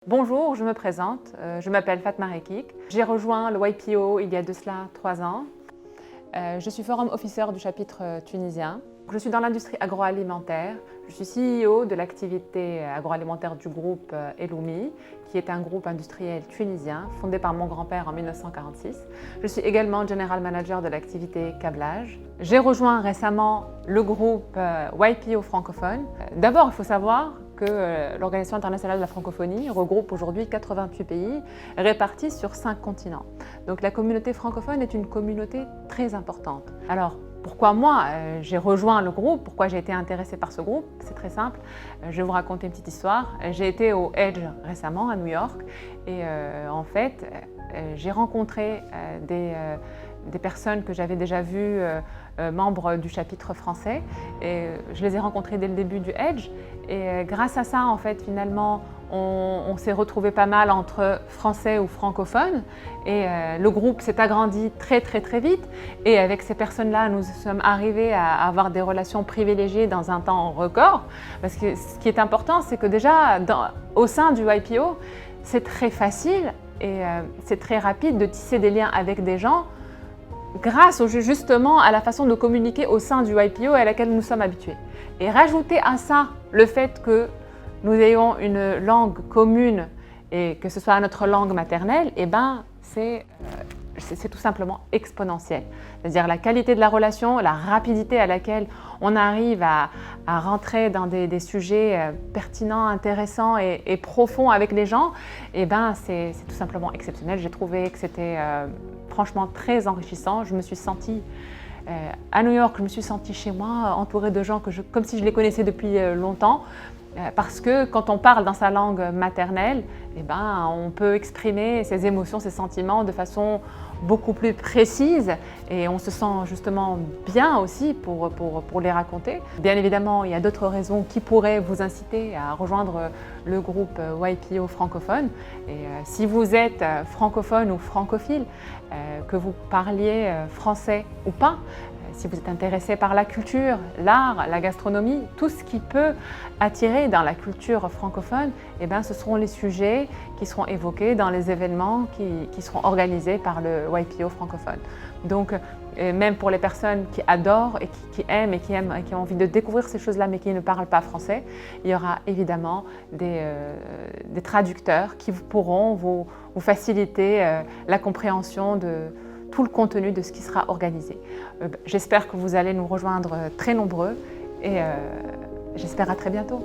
Bonjour, je me présente, je m'appelle Fatma Rekik. J'ai rejoint le YPO il y a de cela 3 ans. Je suis Forum Officer du chapitre tunisien. Je suis dans l'industrie agroalimentaire. Je suis CEO de l'activité agroalimentaire du groupe Eloumi, qui est un groupe industriel tunisien fondé par mon grand-père en 1946. Je suis également General Manager de l'activité câblage. J'ai rejoint récemment le groupe YPO francophone. D'abord, il faut savoir que l'Organisation internationale de la francophonie regroupe aujourd'hui 88 pays répartis sur 5 continents. Donc la communauté francophone est une communauté très importante. Alors pourquoi moi j'ai rejoint le groupe, pourquoi j'ai été intéressée par ce groupe? C'est très simple, je vais vous raconter une petite histoire. J'ai été au Edge récemment à New York et en fait j'ai rencontré des personnes que j'avais déjà vues membres du chapitre français et je les ai rencontrés dès le début du Edge et grâce à ça en fait finalement on s'est retrouvés pas mal entre français ou francophones et le groupe s'est agrandi très vite et avec ces personnes-là nous sommes arrivés à avoir des relations privilégiées dans un temps record parce que ce qui est important c'est que déjà au sein du YPO c'est très facile et c'est très rapide de tisser des liens avec des gens grâce justement à la façon de communiquer au sein du YPO à laquelle nous sommes habitués. Et rajouter à ça le fait que nous ayons une langue commune et que ce soit notre langue maternelle, eh ben c'est tout simplement exponentiel. C'est-à-dire la qualité de la relation, la rapidité à laquelle on arrive à rentrer dans des sujets pertinents, intéressants et profonds avec les gens, eh ben c'est tout simplement exceptionnel. J'ai trouvé que c'était franchement très enrichissant. Je me suis sentie à New York, je me suis sentie chez moi, entourée de gens comme si je les connaissais depuis longtemps. Parce que quand on parle dans sa langue maternelle, eh ben, on peut exprimer ses émotions, ses sentiments de façon beaucoup plus précise et on se sent justement bien aussi pour les raconter. Bien évidemment, il y a d'autres raisons qui pourraient vous inciter à rejoindre le groupe YPO francophone. Et si vous êtes francophone ou francophile, que vous parliez français ou pas, si vous êtes intéressé par la culture, l'art, la gastronomie, tout ce qui peut attirer dans la culture francophone, eh bien, ce seront les sujets qui seront évoqués dans les événements qui seront organisés par le YPO francophone. Donc, même pour les personnes qui adorent et qui aiment et qui ont envie de découvrir ces choses-là mais qui ne parlent pas français, il y aura évidemment des traducteurs qui pourront vous faciliter la compréhension de tout le contenu de ce qui sera organisé. J'espère que vous allez nous rejoindre très nombreux et j'espère à très bientôt.